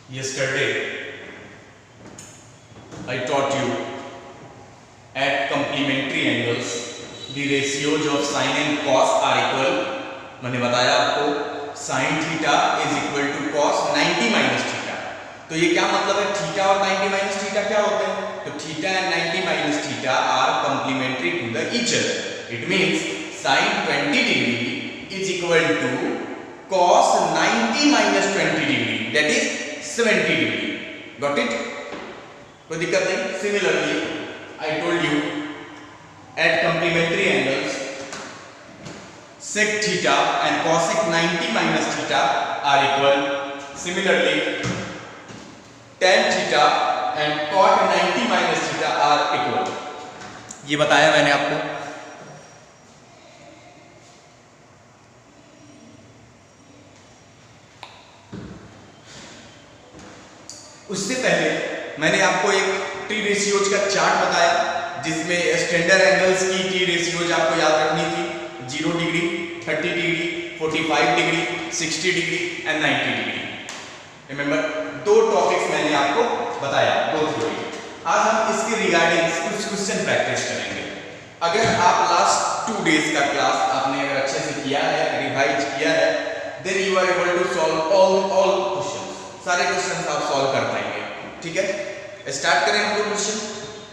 Yesterday I taught you at complementary angles the ratios of sin and cos are equal. मैंने बताया आपको sin theta is equal to cos 90 minus theta. तो ये क्या मतलब है, थीटा और 90 माइनस थीटा क्या होते हैं? तो theta and 90 minus theta are complementary to the each other. It means sin 20 degree is equal to cos 90 minus 20 degree, that is 70 degree. Got it? कोई दिक्कत नहीं। Similarly I told you at complementary angles sec theta and cosec 90 minus theta are equal. Similarly tan theta and cot 90 minus theta are equal. ये बताया मैंने आपको। उससे पहले मैंने आपको एक टी रेशियोज का चार्ट बताया जिसमें स्टैंडर्ड एंगल्स की टी रेशियोज आपको याद रखनी थी। 0 degree, 30 degree, 45 degree, 60 degree and 90 degree. Remember, दो टॉपिक्स मैंने आपको बताया, दो थ्योरी। आज हम इसके रिगार्डिंग कुछ क्वेश्चन प्रैक्टिस करेंगे। अगर आप लास्ट 2 डेज का क्लास आपने अगर अच्छे से किया है, रिवाइज किया है, then you are able to solve all questions. सारे क्वेश्चंस आप सॉल्व कर पाएंगे। ठीक है, स्टार्ट करें हम लोग क्वेश्चन।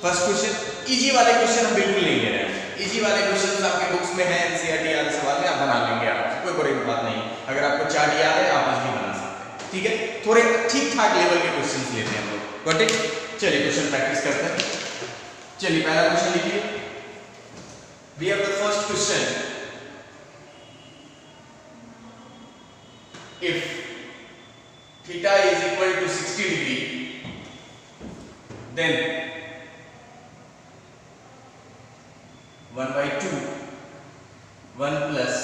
फर्स्ट क्वेश्चन, इजी वाले क्वेश्चन हम बिल्कुल नहीं ले रहे हैं। इजी वाले क्वेश्चंस आपके बुक्स में है, एनसीईआरटी वाले सवाल में आप बना लेंगे आराम से, कोई बड़ी बात नहीं। अगर आपको चार्ट याद है आप इजीली बना सकते हैं। ठीक है, थोड़े ठीक ठाक लेवल के क्वेश्चंस लेते हैं हम लोग। Got it? चलिए क्वेश्चन प्रैक्टिस करते हैं। चलिए पहला क्वेश्चन लिखिए। We have the first question, if theta is equal to 60 degree then 1/2 1 plus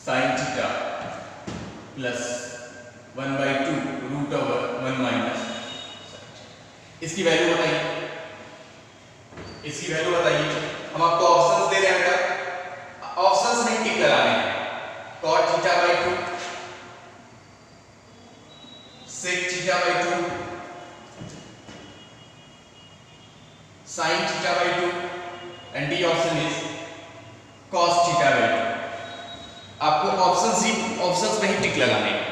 sin theta plus 1/2 root over 1 minus. इसकी वैल्यू बताइए, इसकी वैल्यू बताइए। हम आपको ऑप्शंस दे रहे हैं, ऑप्शंस में टिक लगाने हैं। cot theta by 2, sec theta by 2, sin theta by 2 and D option is cos theta by 2। आपको ऑप्शंस में ही टिक लगाने हैं।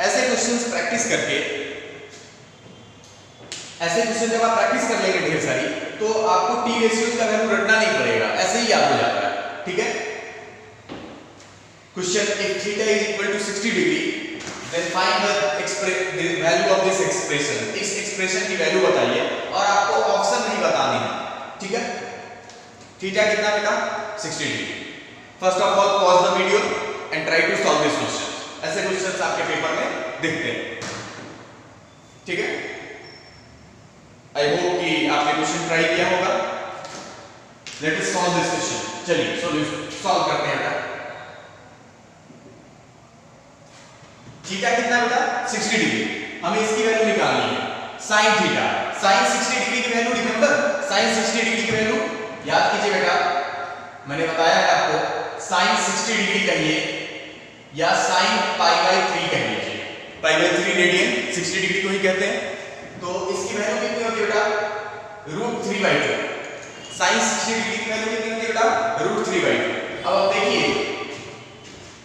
ऐसे क्वेश्चंस प्रैक्टिस करके, ऐसे क्वेश्चन जब आप प्रैक्टिस कर लेंगे ढेर सारी, तो आपको टी रेशियोज का वैल्यू रटना नहीं पड़ेगा, ऐसे ही याद हो जाता है। ठीक है, question, if theta is equal to 60 degree then find the value of this expression. इस एक्सप्रेशन की वैल्यू बताइए और आपको ऑप्शन नहीं बतानी है। ठीक है, थीटा कितना बेटा? 60 degree. First of all pause the video and try to solve this question. ऐसे क्वेश्चंस आपके पेपर में दिखते हैं। ठीक है, आई होप कि आपने क्वेश्चन ट्राई किया होगा। Let us solve this question. चलिए सॉल्यूशन सॉल्व करते हैं बेटा। थीटा कितना बेटा? 60 डिग्री। हमें इसकी वैल्यू निकालनी है। sin थीटा, sin 60 डिग्री की वैल्यू रिमेंबर, sin 60 डिग्री की वैल्यू याद कीजिए बेटा। मैंने बताया है आपको, sin 60 डिग्री कहिए या sin π/3 कह लीजिए। π/3 रेडियन 60 डिग्री को ही कहते हैं। तो इसकी वैल्यू कितनी होती है बेटा? √3/2। sin 60 डिग्री की वैल्यू कितनी होती है बेटा? √3/2। अब आप देखिए,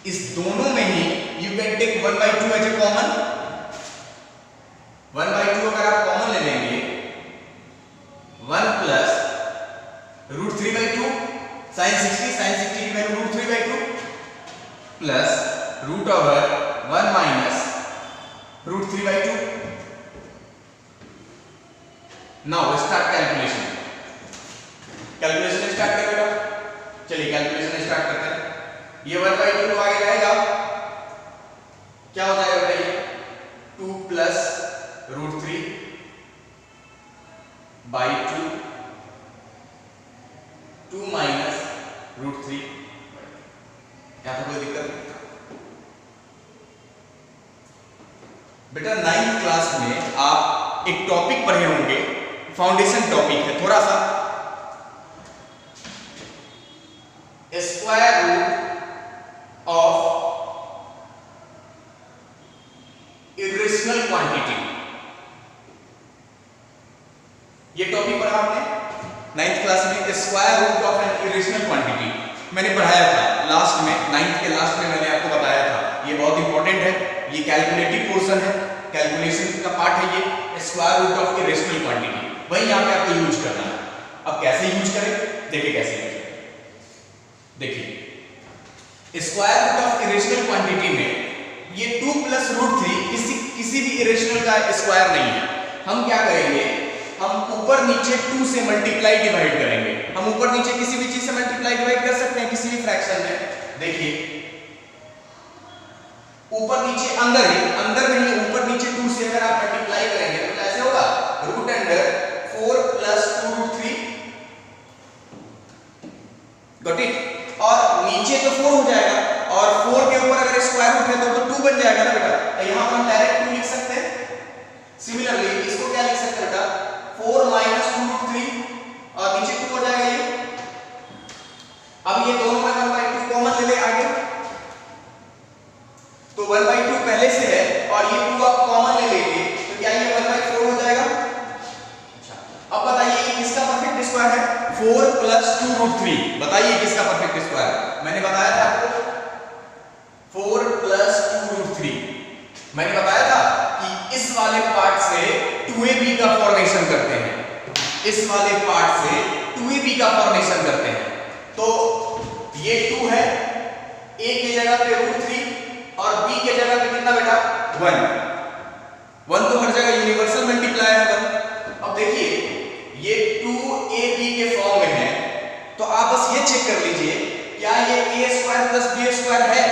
इस दोनों में ही you can take 1/2 as a common. 1/2 अगर आप कॉमन ले लेंगे, 1 प्लस √3/2 sin 60 की value √3/2 plus root over 1 minus √3/2। Now start calculation. Calculation start करें बेटा। चलिए कैलकुलेशन स्टार्ट करते हैं। ये 1/2 को आगे जाएगा, क्या हो जाएगा बेटा? ये 2 प्लस √3/2 2 माइनस √3। क्या तो कोई दिक्कत नहीं बेटा? 9th क्लास में आप एक टॉपिक पढ़े होंगे, फाउंडेशन टॉपिक है थोड़ा सा, square root of irrational quantity. मैंने पढ़ाया था लास्ट में, 9th के लास्ट में मैंने आपको बताया था, ये बहुत इंपॉर्टेंट है, ये कैलकुलेटिव पोर्शन है, कैलकुलेशन का पार्ट है ये, square root of irrational quantity, वही यहाँ पे आपको यूज करना है। अब कैसे यूज करें, देखिए कैसे यूज करें। देखिए square root of irrational quantity में ये 2 प्लस रूट 3 किसी भी इरेशनल का स्क्वायर नहीं है। हम क्या करेंगे, हम ऊपर नीचे 2 से मल्टीप्लाई डिवाइड करेंगे। हम ऊपर नीचे किसी भी चीज से मल्टीप्लाई डिवाइड कर सकते हैं किसी भी फ्रैक्शन में। देखिए ऊपर नीचे अंदर में ही ऊपर नीचे 2 से अगर आप मल्टीप्लाई करेंगे तो कैसे होगा, root under 4 plus 2 root 3, got it. और नीचे तो 4 हो जाएगा और 4 के ऊपर अगर स्क्वायर रूट है तो 2 बन जाएगा ना बेटा, तो यहां पर हम डायरेक्ट 2 लिख सकते हैं। सिमिलरली इसको क्या लिख सकते हैं बेटा, 4 माइनस 2 रूट 3 और नीचे 2 हो जाएगा ये। अब ये दोनों में 1/2 कॉमन ले ले आगे, तो 1/2 पहले से है और ये 2 आप कॉमन ले लेंगे तो क्या ये 1/4 हो जाएगा। अच्छा अब बताइए ये किसका परफेक्ट स्क्वायर है, 4 प्लस 2 रूट 3, बताइए किसका परफेक्ट स्क्वायर है। मैंने बताया था आपको 4 प्लस 2 रूट 3, मैंने बताया था कि इस वाले पार्ट से 2ab का फॉर्मेशन करते हैं, इस वाले पार्ट से 2ab का फॉर्मेशन करते हैं। तो ये 2 है, a की जगह पे रूट 3 और b के जगह पे कितना बेटा 1 तो हर जगह यूनिवर्सल मल्टीप्लायर है 1। अब देखिए ये 2ab के फॉर्म में है तो आप बस ये चेक कर लीजिए क्या ये a square plus b square है।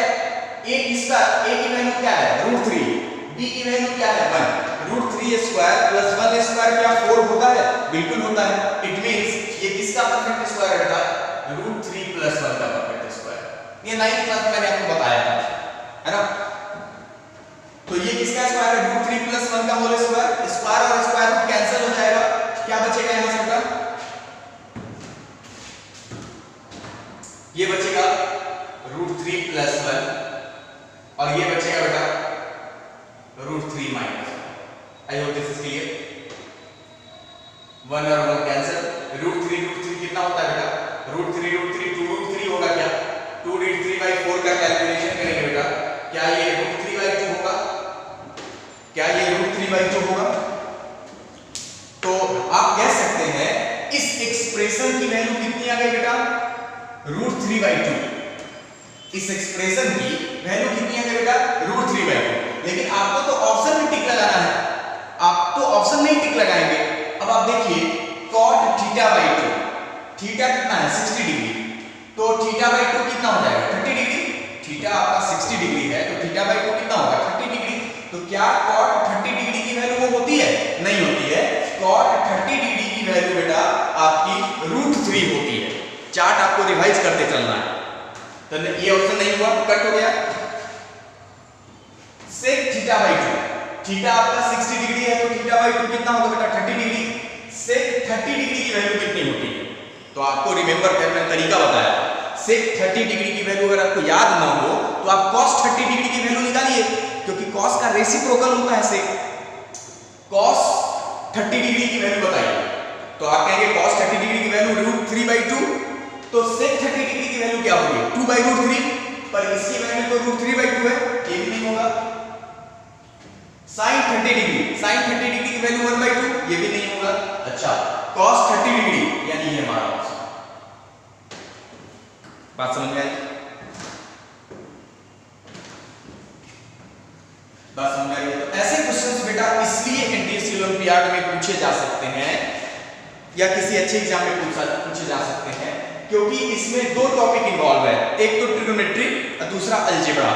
a किसका, a की वैल्यू क्या है रूट 3, b की वैल्यू क्या है 1, रूट 3 स्क्वायर प्लस 1 स्क्वायर क्या 4 होता है, बिल्कुल होता है। इट मींस ये किसका परफेक्ट स्क्वायर है बेटा, रूट 3 प्लस 1 का परफेक्ट स्क्वायर। ये 9th क्लास में मैंने आपको बताया था, है ना। तो ये किसका स्क्वायर है, रूट 3 प्लस 1 का होल स्क्वायर। स्क्वायर और स्क्वायर रूट कैंसिल हो जाएगा, क्या बचेगा यहां से बेटा, ये बचेगा रूट 3 प्लस 1 और ये बचेगा बेटा root 3 minus 1। I hope this is clear. 1 और 1 कैंसिल, रूट 3 कितना होता है बेटा, रूट 3 2 रूट 3 होगा क्या, 2 रूट 3/4 का कैलकुलेशन करेंगे बेटा, क्या ये रूट 3/2 होगा, क्या ये रूट 3/2 होगा। तो आप कह सकते हैं इस एक्सप्रेशन की वैल्यू कितनी आ गई बेटा, रूट 3/2। इस एक्सप्रेशन की वैल्यू कितनी आ गई बेटा, रूट 3/2। लेकिन आपको तो ऑप्शन में टिक लगाना है, आप तो ऑप्शन में ही टिक लगाएंगे। अब आप देखिए cot θ/2, थीटा कितना है 60 डिग्री, तो θ/2 कितना हो जाएगा 30 डिग्री। थीटा आपका 60 डिग्री है तो θ/2 कितना होगा 30 डिग्री। तो क्या cot 30 डिग्री की वैल्यू वो होती है, नहीं होती है। cot 30 डिग्री की वैल्यू बेटा आपकी रूट 3 होती है। चार्ट आपको रिवाइज करते चलना है। तो ये ऑप्शन नहीं हुआ, कट हो गया। sec θ/2, थीटा आपका 60 डिग्री है तो θ/2 कितना होगा बेटा 30 डिग्री। sec 30 डिग्री की वैल्यू कितनी होती है, तो आपको रिमेंबर करने का तरीका बताया। sec 30 डिग्री की वैल्यू अगर आपको याद ना हो तो आप cos 30 डिग्री की वैल्यू निकालिए, क्योंकि cos का रेसिप्रोकल होता है sec। cos 30 डिग्री की वैल्यू बताइए, तो आप कहेंगे cos 30 डिग्री की वैल्यू रूट 3/2, तो sec 30 डिग्री की वैल्यू क्या होगी 2/√3, पर इसकी वैल्यू तो रूट 3/2 है, ये भी नहीं होगा। sin 30 डिग्री की वैल्यू 1/2, ये भी नहीं होगा। अच्छा cos 30 डिग्री यानी ये हमारा ऑप्शन। बात समझ में आई, बात समझ में आई। तो ऐसे क्वेश्चंस बेटा इसलिए एनटीएससी ओलंपियाड में पूछे जा सकते हैं या किसी अच्छे एग्जाम में पूछे जा सकते हैं, क्योंकि इसमें दो टॉपिक इन्वॉल्व है, एक तो ट्रिग्नोमेट्री और दूसरा अलजेब्रा।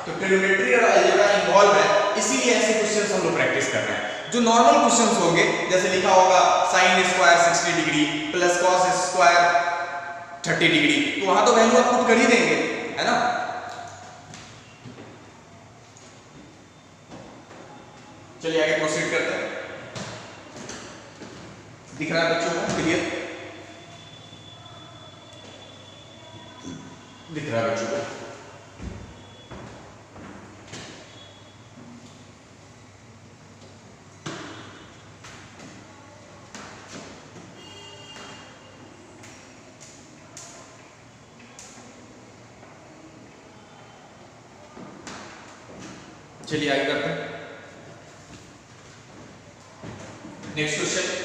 तो ट्रिग्नोमेट्री और अलजेब्रा इन्वॉल्व है, इसीलिए ऐसे क्वेश्चंस हम लोग प्रैक्टिस कर रहे हैं। जो नॉर्मल क्वेश्चंस होंगे जैसे लिखा होगा sin square 60 degree plus cos square 30 degree, तो वहां तो वैल्यू आप पुट कर ही देंगे, है ना। चलिए आगे प्रोसीड करते हैं। दिख रहा है बच्चों को क्लियर, दिख रहा है बच्चों को। चलिए आगे करते हैं next question.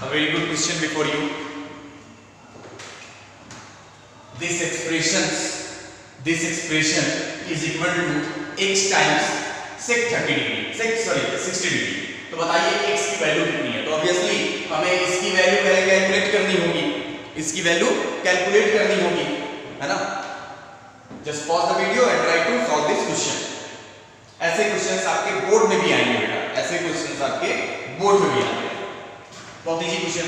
A very good question before you. This expression is equal to x times sec 60 degree। तो बताइए x की वैल्यू कितनी है? तो ऑब्वियसली हमें इसकी वैल्यू पहले कैलकुलेट करनी होगी, है ना? Just pause the video and try to solve this question. ऐसे क्वेश्चंस आपके बोर्ड में भी आएंगे बेटा, बहुत इजी क्वेश्चन।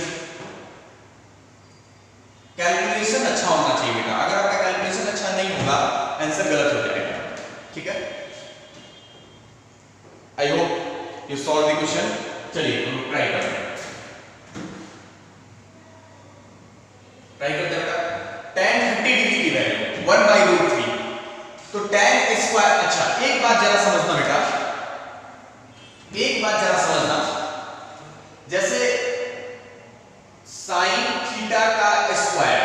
कैलकुलेशन अच्छा होना चाहिए बेटा, अगर आपका कैलकुलेशन अच्छा नहीं होगा आंसर गलत हो जाएगा, ठीक है? I hope you solve the question. चलिए हम ट्राई करते हैं बेटा। tan 30 डिग्री की वैल्यू 1/√3, तो tan स्क्वायर। अच्छा एक बात जरा समझना बेटा, जैसे साइन थीटा का स्क्वायर,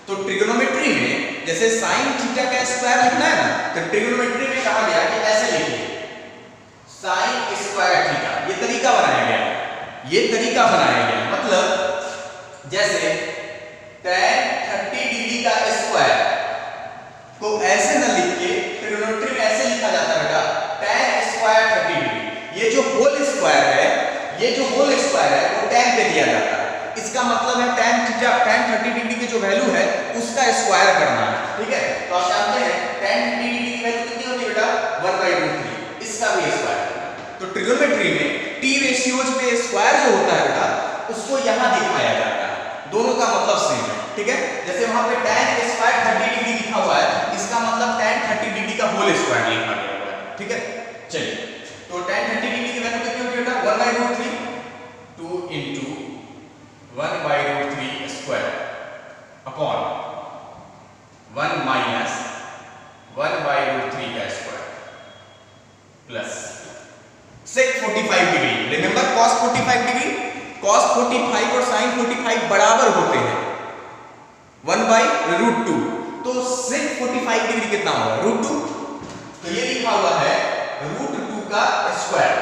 तो ट्रिग्नोमेट्री में जैसे साइन थीटा का स्क्वायर लिखना है ना, तो ट्रिग्नोमेट्री में कहा गया कि ऐसे लिखिए साइन स्क्वायर थीटा। ये तरीका बनाया गया, मतलब जैसे tan 30 डिग्री का स्क्वायर को ऐसे न लिख के ट्रिग्नोमेट्री में ऐसे लिखा जाता है बेटा tan स्क्वायर 30 डिग्री। ये जो होल स्क्वायर है वो tan पे दिया जाता है। इसका मतलब है tan 30 डिग्री की जो वैल्यू है उसका स्क्वायर करना है, ठीक है? तो आप जानते हैं tan 30 डिग्री की वैल्यू कितनी होती है बेटा 1/√3, इसका भी स्क्वायर। तो ट्रिग्नोमेट्री में टी रेशियोज पे स्क्वायर जो होता है बेटा उसको यहां दिखाया जाता है, दोनों का मतलब सेम है, ठीक है? जैसे वहां पे tan स्क्वायर 30 डिग्री लिखा हुआ है, इसका मतलब tan 30 डिग्री का होल स्क्वायर लिखा गया हुआ है, ठीक है? चलिए तो tan 30 डिग्री की वैल्यू कितनी होती है बेटा 1/√3, 2 into 1/√3 स्क्वायर अपॉन 1 minus 1/√3 का square plus sec 45 degree. Remember cos 45 degree, cos 45 और sin 45 बराबर होते हैं 1/√2। तो sec 45 डिग्री कितना होगा √2, तो ये लिखा हुआ है √2 का स्क्वायर।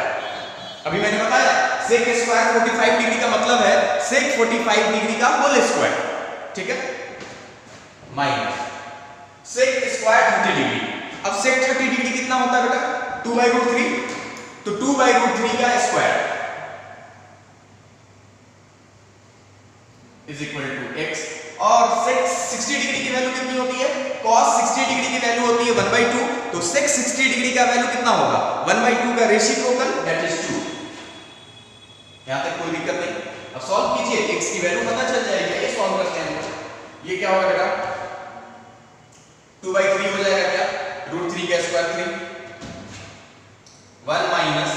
अभी मैंने बताया sec स्क्वायर 45 डिग्री का मतलब है sec 45 डिग्री का होल स्क्वायर, ठीक है? Minus sec square 30 degree. अब sec 30 डिग्री कितना होता है बेटा 2/√3, तो 2/√3 का square is equal to x। और sec 60 डिग्री की वैल्यू कितनी होती है? cos 60 डिग्री की वैल्यू होती है 1/2, तो sec 60 डिग्री का वैल्यू कितना होगा 1/2 का रेसिप्रोकल, दैट इज 2। यहां तक कोई दिक्कत नहीं। अब सॉल्व कीजिए, x की वैल्यू पता चल जाएगी। ये सॉल्व करते हैं, ये क्या होगा बेटा 2/3 हो जाएगा क्या √3 का स्क्वायर 3, 1 minus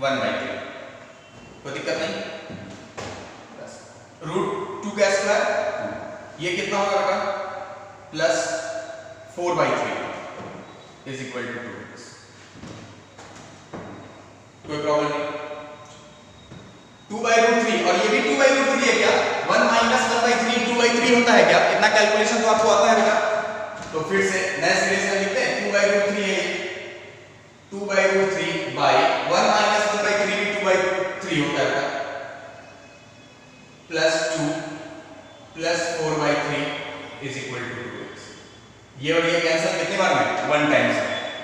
1/3, कोई दिक्कत नहीं। √2 का स्क्वायर ये कितना होगा बेटा प्लस 4/3 इज इक्वल टू 2। कोई प्रॉब्लम नहीं। 2/√3 और ये भी 2/√3 है क्या 1 minus 1/3 2/3 होता है क्या? इतना कैलकुलेशन तो आपको आता है बेटा। तो फिर से नए सिरे से लिखते हैं 2/√3 है 2/√3 by 1 minus 1/3 भी 2/3 होता है plus 2 plus 4/3 is equal to 2x। ये और ये कैंसिल कितनी बार में 1 टाइम्स,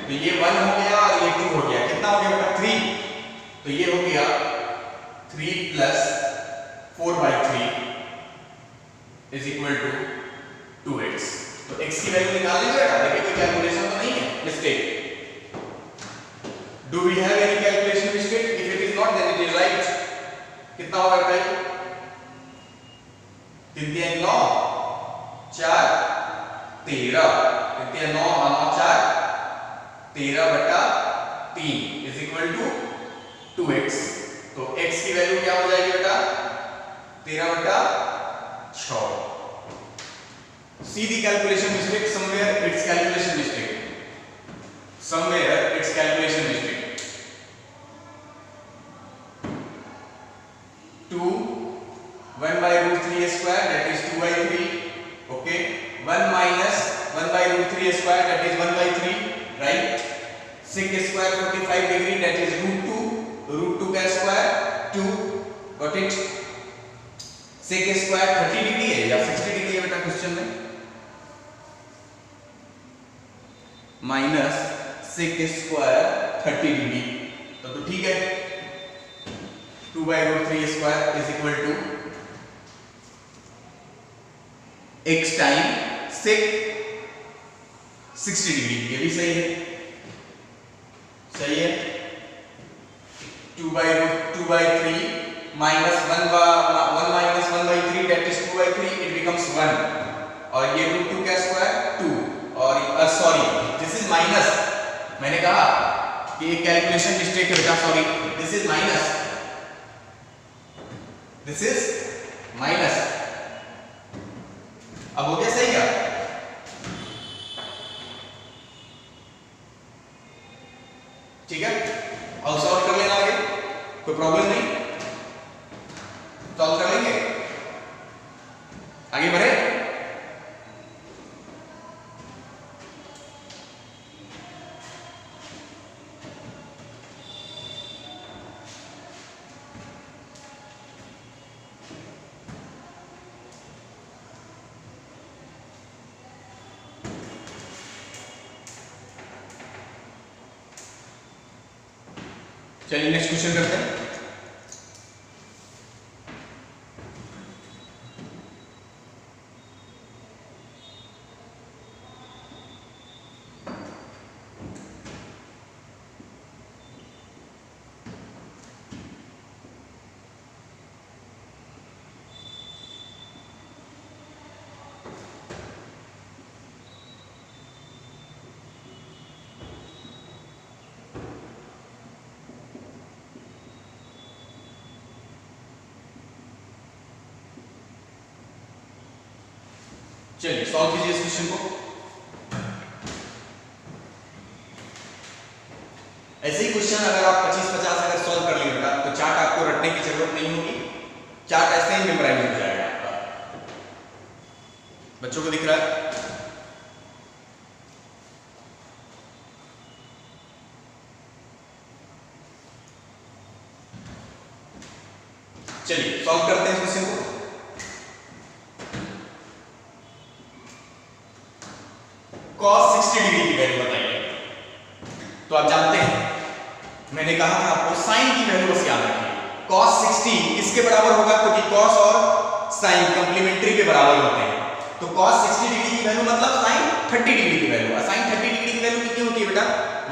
तो ये 1 हो गया और ये 2 हो गया, कितना हो गया बेटा 3, तो ये हो गया 3 plus 4/3 is equal to 2x। तो x की वैल्यू निकाल लीजिए बेटा, देखिए कोई कैलकुलेशन तो नहीं है, mistake. Do we have any calculation mistake? If it is not then it is right. कितना होगा बेटा? 3 3 9 4 13 3 9 9 4 13/3 इज इक्वल टू 2x। तो x की वैल्यू क्या हो जाएगी बेटा? 13/6। See the calculation mistake somewhere, it's calculation mistake. Somewhere it's calculation mistake. 2 1/√3 square, that is 2/3. Okay, 1 minus 1/√3 square, that is 1/3, right? Sec square 45 degree, that is √2. √2 का square 2. Got it? Sec square 30 degree है या 60 degree है बेटा question में? Minus sec square 30 degree, तो ठीक है। 2/√3 square is equal to x time sec 60 degree. ये भी सही है, सही है। 2/3 minus 1 minus 1/3, that is 2/3, it becomes 1। और ये √2 का स्क्वायर 2, और सॉरी दिस इज माइनस, मैंने कहा कि ये कैलकुलेशन मिस्टेक है बेटा, sorry this is minus, this is minus. अब हो गया सही क्या? ठीक है, और सॉल्व कर लेना आगे, कोई प्रॉब्लम नहीं, सॉल्व कर लेंगे, आगे बढ़े। चलिए नेक्स्ट क्वेश्चन करते हैं। चलिए सॉल्व कीजिए इस क्वेश्चन को। ऐसे ही क्वेश्चन अगर आप 25-50 अगर सॉल्व कर लेंगे तो चार्ट आपको रटने की जरूरत नहीं होगी, चार्ट ऐसे ही मेमोराइज हो जाएगा आपका। बच्चों को दिख रहा है? चलिए सॉल्व करते हैं इस क्वेश्चन को। cos 60 डिग्री की वैल्यू बताइए। तो आप जानते हैं मैंने कहा था आपको साइन की वैल्यू बस याद रखिए। cos 60 किसके बराबर होगा? क्योंकि cos और साइन कंप्लीमेंट्री के बराबर होते हैं। तो cos 60 डिग्री की वैल्यू मतलब sin 30 डिग्री की वैल्यू। sin 30 डिग्री की वैल्यू कितनी होती है बेटा?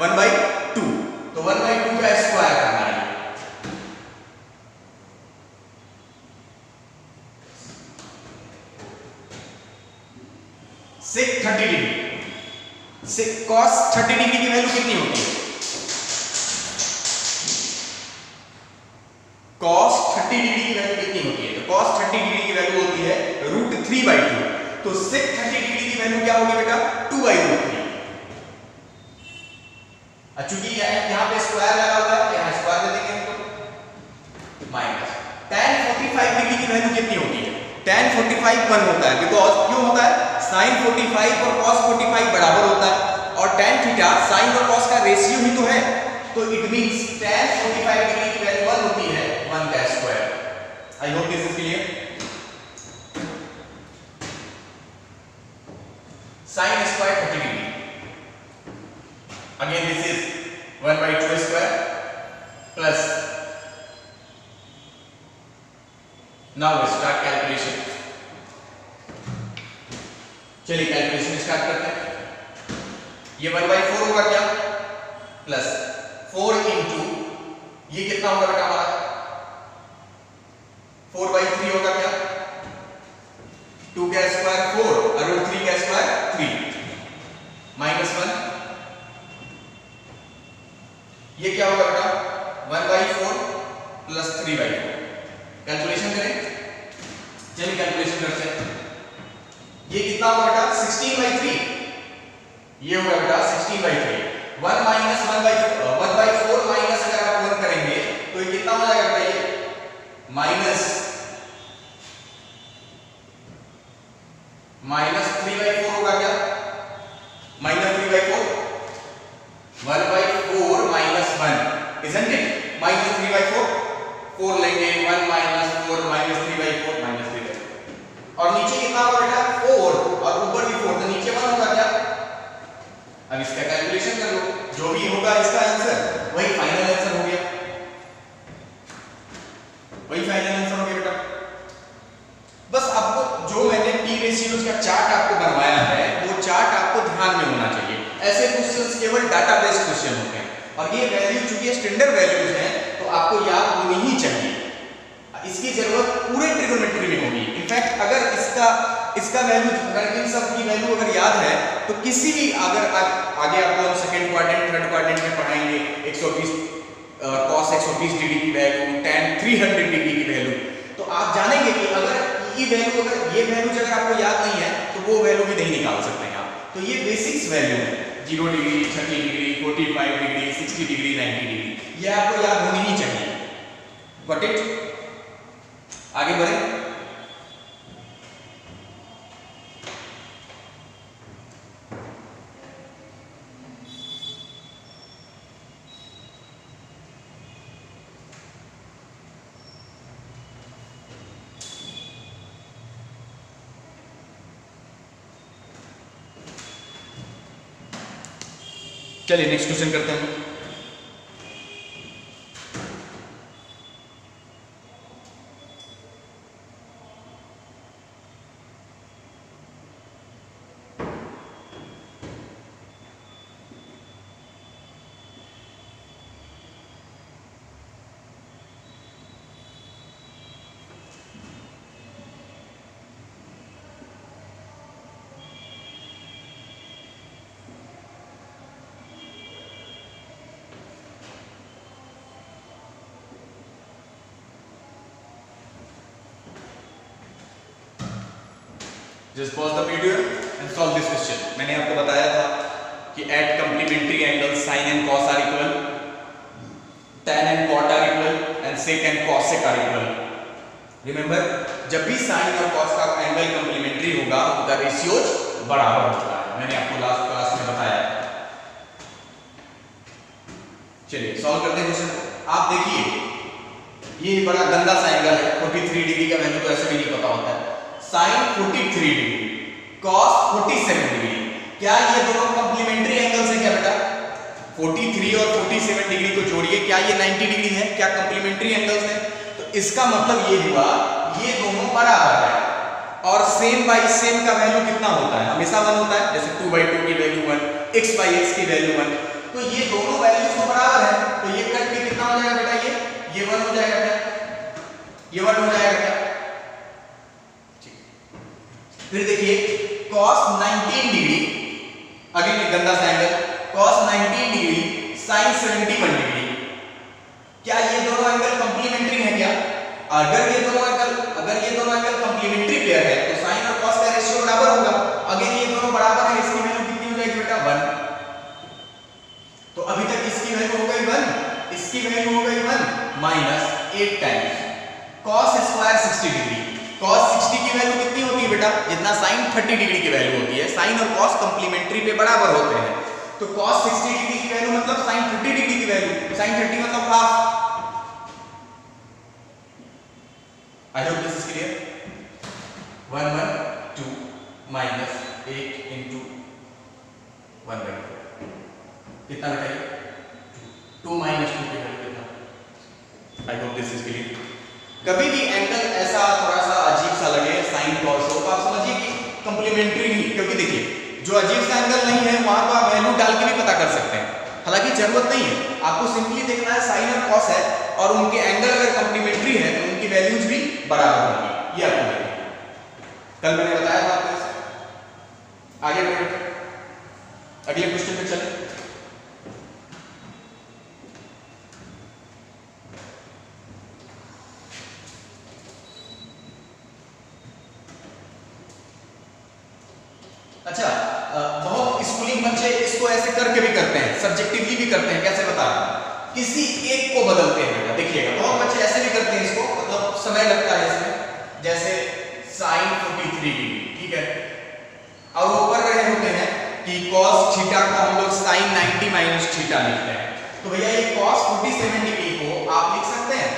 1/2। तो 1/2 का स्क्वायर करना है। sec 30 डिग्री, cos 30 डिग्री की वैल्यू कितनी होती है? cos 30 डिग्री की वैल्यू कितनी होती है? तो cos 30 डिग्री की वैल्यू होती है √3/2। तो sec 30 डिग्री की वैल्यू क्या होगी बेटा? 2/√3। चूंकि यहां पे स्क्वायर लगा हुआ है, यहां स्क्वायर दे देंगे हमको। माइनस tan 45 डिग्री की वैल्यू कितनी होती है? tan 45 1 होता है, बिकॉज क्यों होता है? sin 45 और cos 45 बराबर होता है, और tan थीटा sin और cos का रेशियो ही तो है। तो इट मींस tan 45 डिग्री की वैल्यू 1 होती है 1 का square. I hope this is clear. sin square 30 degree, again this is 1/2 square plus now start calculation. चलिए कैलकुलेशन स्टार्ट करते हैं। ये 1/4 होगा क्या, प्लस 4 इंटू ये कितना होगा बेटा हमारा 4/3 होगा क्या, 2 का स्क्वायर 4 और 3 का स्क्वायर 3 -1, ये क्या होगा बेटा 1/4 प्लस 3/4। कैलकुलेशन करें, चलिए कैलकुलेशन करते हैं। ये कितना होगा बेटा 16/3, ये होगा बेटा 16/3। 1 माइनस 1/4 माइनस अगर आप 1 करेंगे तो ये कितना हो जाएगा बेटा, ये माइनस 3/4 होगा क्या, minus 3/4, 1/4 minus 1 isn't it, minus 3/4, 4 लेंगे 1 माइनस 4 माइनस 3/4 माइनस 3/4 और नीचे कितना होगा बेटा 4 और ऊपर भी 4 तो नीचे 1 होगा क्या। अब इसका कैलकुलेशन कर लो, जो भी होगा इसका आंसर वही फाइनल आंसर हो गया, वही फाइनल आंसर हो गया बेटा। बस आपको जो मैंने टी रेशियोज का चार्ट आपको बनवाया है वो चार्ट आपको ध्यान में होना चाहिए। ऐसे क्वेश्चंस केवल डाटा बेस्ड क्वेश्चन होते हैं और ये वैल्यू चूंकि स्टैंडर्ड वैल्यूज हैं तो आपको याद होनी ही चाहिए। इसकी जरूरत पूरे ट्रिग्नोमेट्री में होगी। इनफैक्ट अगर इसका वैल्यू अगर इन सब की वैल्यू अगर याद है तो किसी भी अगर आगे आपको हम सेकंड क्वाड्रेंट थर्ड क्वाड्रेंट में पढ़ाएंगे 120 cos 120 डिग्री की वैल्यू, tan 300 डिग्री की वैल्यू, तो आप जानेंगे कि अगर ये वैल्यूज अगर आपको याद नहीं है तो वो वैल्यू भी नहीं निकाल सकते हैं आप। तो ये बेसिक्स वैल्यू है 0 degree 30 degree 45 degree 60 degree 90 degree, ये आपको याद होनी ही चाहिए। गॉट इट, आगे बढ़े। चलिए नेक्स्ट क्वेश्चन करते हैं। Just pause the video and solve this question. मैंने आपको बताया था कि at complementary angles sin and cos are equal, tan and cot are equal and sec and cosec are equal. Remember, जब भी sin और cos का एंगल कंप्लीमेंट्री होगा उनका रेशियोज बराबर होता है, मैंने आपको लास्ट क्लास में बताया। चलिए सॉल्व करते हैं क्वेश्चन। आप देखिए ये बड़ा गंदा सा एंगल है, 43 डिग्री का वैल्यू तो ऐसे भी नहीं पता होता है। sin 43 डिग्री cos 47 डिग्री, क्या ये दोनों कंप्लीमेंट्री एंगल्स हैं क्या बेटा? 43 और 47 डिग्री को जोड़िए, क्या ये 90 डिग्री है? क्या कंप्लीमेंट्री एंगल्स हैं? तो इसका मतलब ये हुआ ये दोनों बराबर है और सेम बाई सेम का वैल्यू कितना होता है? हमेशा 1 होता है। जैसे 2/2 की वैल्यू 1, x/x की वैल्यू 1, तो ये दोनों वैल्यूज तो बराबर है, तो ये कट के कितना हो जाएगा बेटा? ये 1 हो जाएगा क्या? ये 1 हो जाएगा क्या? फिर देखिए cos 19 डिग्री, अगेन एक गंदा सा angle, cos 19 degree sin 71 degree, क्या ये दोनों एंगल कंप्लीमेंट्री हैं क्या? अगर ये दोनों एंगल कंप्लीमेंट्री पेयर है तो sin और cos का रेशियो बराबर होगा। अगेन ये दोनों बराबर है, इसकी वैल्यू कितनी हो जाएगी बेटा? 1। तो अभी तक इसकी वैल्यू हो गई 1, इसकी वैल्यू हो गई 1 minus 8 times cos square 60 degree. cos 60 की वैल्यू कितनी होती है बेटा? जितना sin 30 डिग्री की वैल्यू होती है। sin और cos कंप्लीमेंट्री पे बराबर होते हैं, तो cos 60 डिग्री की वैल्यू मतलब sin 30 डिग्री की वैल्यू, sin 30 मतलब half. I hope this is clear. 112 minus 8 into 1/4 कितना बेटा? 2 माइनस 2 की वैल्यू कितना? आई होप दिस इज क्लियर। कभी भी एंगल ऐसा थोड़ा कंप्लीमेंट्री ही, क्योंकि देखिए जो अजीब सा एंगल नहीं है वहां तो आप वैल्यू डाल के भी पता कर सकते हैं, हालांकि जरूरत नहीं है, आपको सिंपली देखना है साइन और कॉस है और उनके एंगल अगर कंप्लीमेंट्री है तो उनकी वैल्यूज भी बराबर होंगी, ये आपको देखना है। कल मैंने बताया था आपको। आगे बढ़े, अगले क्वेश्चन पे चले। अच्छा, बहुत स्कूलिंग बच्चे इसको ऐसे करके भी करते हैं, सब्जेक्टिवली भी करते हैं। कैसे बता रहा हूं, किसी एक को बदलते हैं बेटा, देखिएगा बहुत बच्चे ऐसे भी करते हैं इसको, मतलब समय लगता है इसमें। जैसे sin 43 डिग्री, ठीक है, और वो कर रहे होते हैं कि cos थीटा को हम लोग sin 90 माइनस थीटा लिखते हैं, तो भैया ये cos 47 डिग्री को आप लिख सकते हैं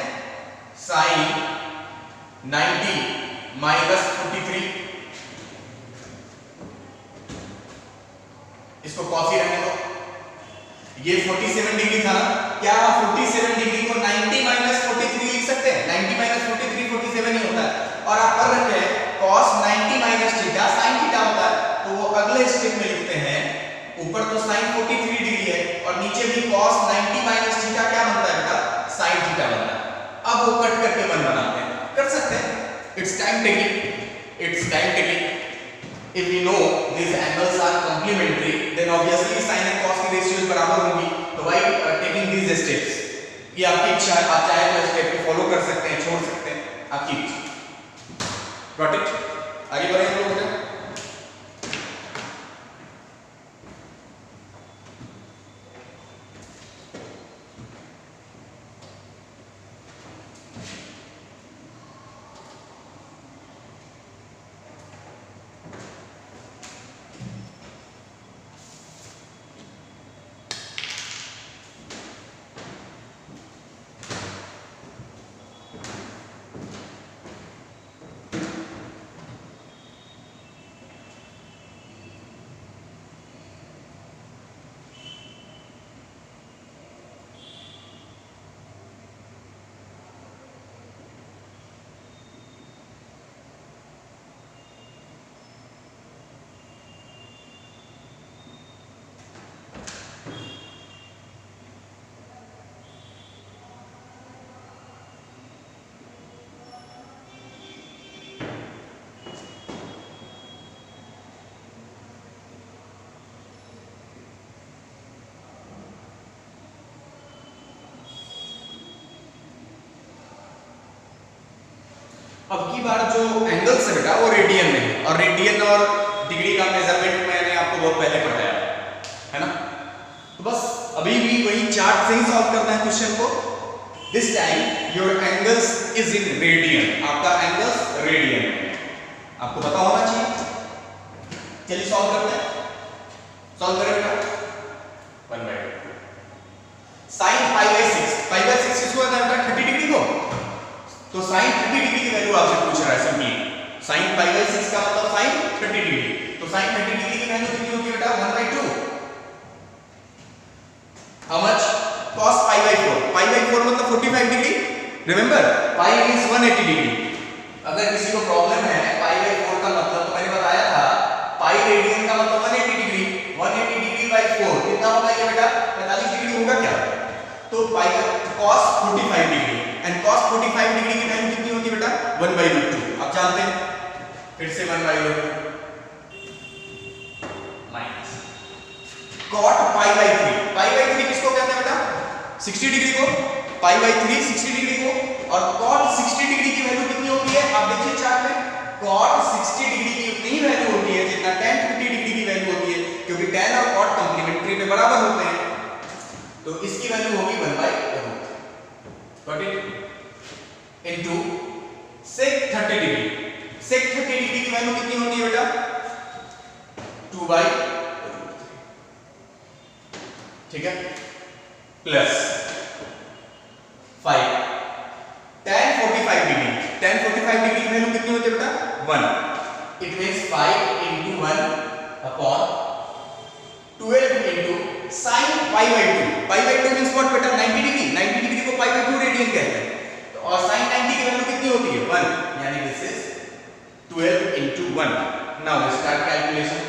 sin 90 माइनस 43, इसको कॉस ही रहने दो। ये 47 डिग्री था, क्या आप 47 डिग्री को 90 माइनस 43 लिख सकते हैं? 90 माइनस 43 47 ही होता है, और आप कर रखे हैं cos 90 minus theta sin theta होता है, तो वो अगले स्टेप में लिखते हैं, ऊपर तो sin 43 डिग्री है और नीचे भी cos 90 माइनस थीटा क्या बनता है बेटा? sin थीटा बनता है। अब वो कट करके 1 बनाते हैं, कर सकते हैं, it's time taking, it's time taking. If we know these angles are complementary, then obviously sin and cos की ratios बराबर होंगी, तो why taking these steps? ये आपकी इच्छा है, आप चाहे तो स्टेप को फॉलो कर सकते हैं, छोड़ सकते हैं, आपकी इच्छा। Got it? आगे बढ़ें हम लोग। अब की बार जो एंगल्स है बेटा वो रेडियन में है, और रेडियन और डिग्री का मेजरमेंट मैंने आपको बहुत पहले पढ़ाया है ना। तो बस अभी भी वही चार्ट से ही सॉल्व करना है क्वेश्चन को। This time your angles is in radian, आपका एंगल्स रेडियन में, आपको पता होना चाहिए। चलिए सॉल्व करते हैं, सॉल्व करें बेटा। 1/2 sin π/6 किसको कहते हैं बेटा? 30 डिग्री को। तो sin 30 डिग्री की वैल्यू आपसे पूछ रहा है सिंपली, sin π/6 का मतलब sin 30 डिग्री, तो sin 30 डिग्री की वैल्यू कितनी होगी बेटा? 1/2। How much? cos π/4, π/4 मतलब 45 डिग्री, रिमेंबर पाई मींस 180 डिग्री। अगर किसी को प्रॉब्लम है π/4 का मतलब, तो मैंने बताया था पाई रेडियन का मतलब 180 डिग्री, 180 डिग्री बाय 4 कितना होगा ये बेटा? 45 डिग्री होगा क्या? तो पाई cos 45 degree, and cos 45 degree की वैल्यू कितनी होती है बेटा? 1/2। आप जानते हैं, फिर से 1/2 माइनस cot π/3, π/3 किसको कहते हैं बेटा? 60 डिग्री को, π/3 60 डिग्री को, और cot 60 डिग्री की वैल्यू कितनी होती है? आप देखिए चार्ट में, cot 60 डिग्री की उतनी ही वैल्यू होती है जितना tan 50 डिग्री की वैल्यू होती है, क्योंकि tan और cot कंप्लीमेंट्री में बराबर होते हैं, तो इसकी वैल्यू होगी 1/2। Got it? Into sec 30 degree, sec 30 degree की वैल्यू कितनी होती है बेटा? 2/3, ठीक है, plus 5 tan 45 degree, tan 45 degree की वैल्यू कितनी होती है बेटा? 1। It means 5 into 1 upon 12 into sin π/2, π/2 means what बेटा? 90 डिग्री, 90 डिग्री को π/2 रेडियन कहते हैं, तो और sin 90 की वैल्यू कितनी होती है? 1, यानी this is 12 into 1 now start calculation.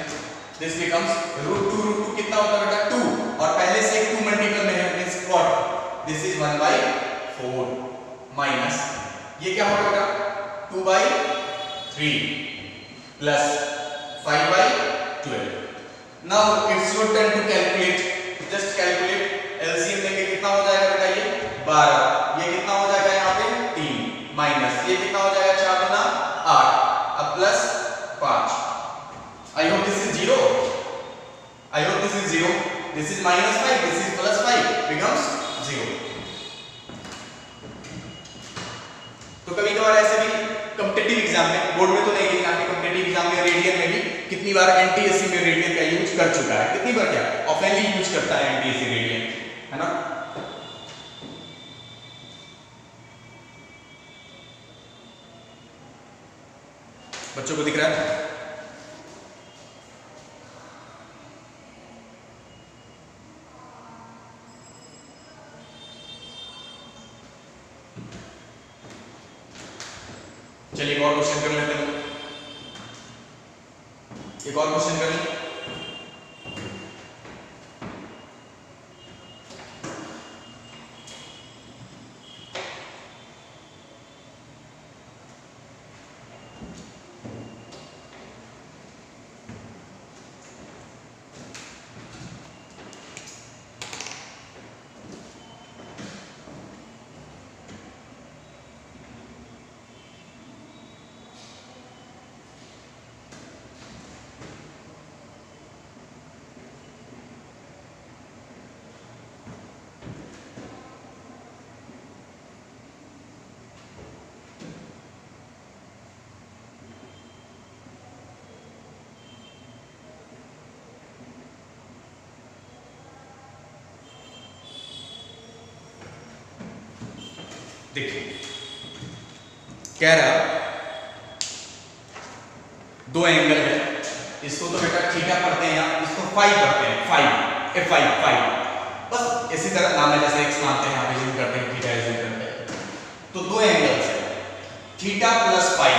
This becomes √2 कितना होता है बेटा 2, और पहले से 2 मल्टीपल में है, means what, this is 1/4 minus ये क्या होगा बेटा 2/3 plus 5/12। Now it's your turn to calculate, just calculate. LCM लेंगे कितना हो जाएगा बेटा ये 12, ये कितना हो जाएगा यहाँ पे 3 माइनस ये कितना हो जाएगा 4 गुना 8, अब plus 5। I hope this is 0. I hope this is 0. This is -5. This is +5. Becomes 0. तो कभी कभार ऐसे भी कॉम्पिटिटिव एग्जाम में, बोर्ड में तो नहीं लेकिन आपके कॉम्पिटिटिव एग्जाम में रेडियन में भी कितनी बार एनटीएससी में रेडियन का यूज कर चुका है, कितनी बार क्या ऑफेनली यूज करता है एनटीएससी रेडियन, है ना। बच्चों को दिख रहा है? चलिए एक और क्वेश्चन कर लेते हैं, एक और क्वेश्चन कर लें। देखिए कह रहा दो एंगल है, इसको तो बेटा थीटा पढ़ते हैं, यहाँ इसको फाई पढ़ते हैं, फाई फाई बस इसी तरह नाम है, जैसे एक्स मानते हैं यहाँ पे यूज करते हैं, थीटा यूज करते हैं। तो दो एंगल्स है theta plus phi,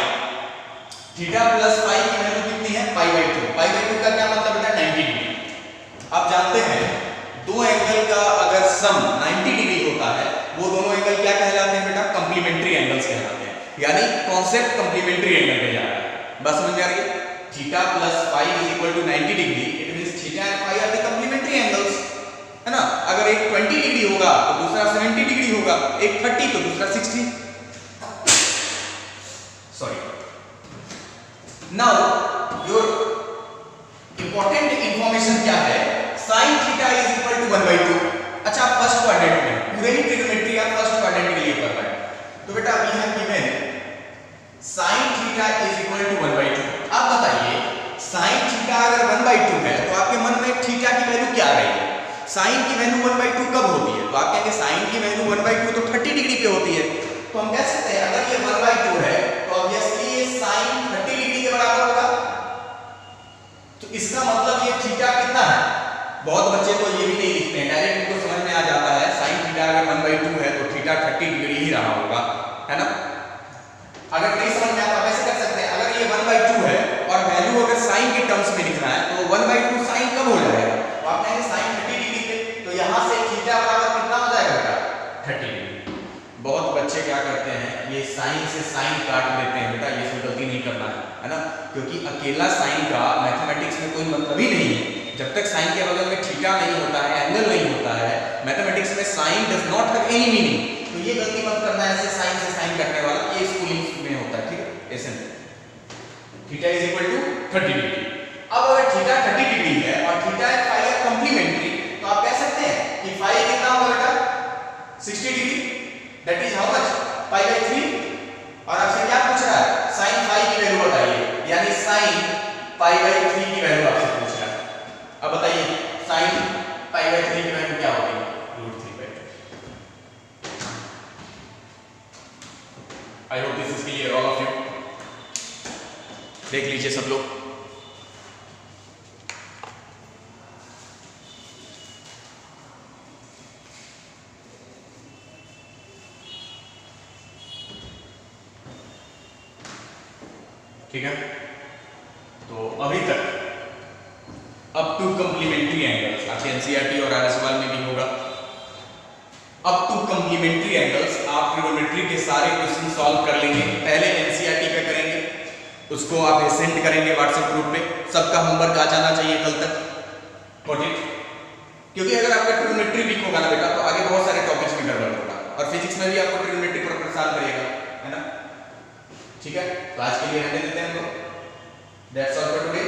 theta plus phi की वैल्यू कितनी है π/2, π/2 का क्या मतलब बेटा 90 डिग्री। आप जानते हैं दो एंगल का अगर सम 90 डिग्री होता है, वो दोनों एंगल क्या कहलाते हैं बेटा कंप्लीमेंट्री एंगल्स कहलाते हैं, यानी कॉन्सेप्ट कंप्लीमेंट्री एंगल पे जा रहा है। बस समझ में आ रही है? Theta plus phi is equal to 90 degree, it means theta and phi are the complementary angles, है ना। अगर एक 20 डिग्री होगा तो दूसरा 70 डिग्री होगा, एक 30 तो दूसरा 60। Sorry. Now your important information क्या है, sin theta is equal to 1/2। अच्छा फर्स्ट क्वाड्रेंट में पूरे ही ट्रिग्नोमेट्री आप फर्स्ट क्वाड्रेंट के लिए पढ़ रहे हैं, तो बेटा we have given sin theta is equal to 1/2। अब बताइए sin थीटा अगर 1/2 है तो आपके मन में थीटा की वैल्यू क्या रहेगी? sin की वैल्यू 1/2 कब होती है? तो आप कहेंगे sin की वैल्यू 1/2 तो 30 डिग्री पे होती है, तो हम कह सकते हैं अगर ये 1/2 है तो ऑब्वियसली ये sin 30 डिग्री के बराबर होगा। तो इसका मतलब ये थीटा कितना है? बहुत बच्चे तो ये भी नहीं लिखते हैं, डायरेक्ट उनको समझ में आ जाता है sin थीटा अगर 1/2 है तो थीटा 30 डिग्री ही रहा होगा, है ना। अगर नहीं समझ में आता आप ऐसे कर सकते हैं, अगर ये 1/2 है और वैल्यू अगर sin के टर्म्स में लिखना है तो 1/2 sin कब हो जाएगा? तो आप कहेंगे sin 30 डिग्री पे, तो यहां से थीटा बराबर कितना हो जाएगा बेटा 30 डिग्री। बहुत बच्चे क्या करते हैं ये sin से sin काट देते हैं, बेटा ये सब गलती नहीं करना है ना, क्योंकि अकेला sin का मैथमेटिक्स में कोई मतलब ही नहीं है। जब तक sin के बगल में थीटा नहीं होता है, एंगल नहीं होता है, मैथमेटिक्स में sin does not have any meaning. तो ये गलती मत करना ऐसे sin से sin करने वाला, ये स्कूलिंग में होता है, ठीक है। ऐसे theta is equal to 30 degree. अब अगर थीटा 30 डिग्री है और theta and phi are complementary, तो आप कह सकते हैं कि फाई कितना होगा बेटा 60 degree, that is how much π/3। और आपसे क्या पूछ रहा है sin फाई की वैल्यू बताइए, यानी sin π/3 की वैल्यू आपसे पूछ रहा है। अब बताइए sin π/3 की वैल्यू क्या होगी? √3/2। आई hope this is clear all of you. देख लीजिए सब लोग। ठीक है, तो अभी तक अप टू कंप्लीमेंट्री एंगल्स आपके एनसीईआरटी और आरएस वाल में भी होगा। अप टू कंप्लीमेंट्री एंगल्स आप ट्रिग्नोमेट्री के सारे क्वेश्चन सॉल्व कर लेंगे। पहले एनसीईआरटी पे करेंगे, उसको आप सेंड करेंगे व्हाट्सएप ग्रुप पे। सबका होमवर्क आ जाना चाहिए कल तक। Got it? क्योंकि अगर आपका ट्रिग्नोमेट्री वीक होगा ना बेटा तो आगे बहुत सारे टॉपिक्स में गड़बड़ होगा, और फिजिक्स में भी आपको ट्रिग्नोमेट्री पर परेशान करेगा, है ना? ठीक है, तो आज के लिए रहने देते हैं हम लोग। That's all for today.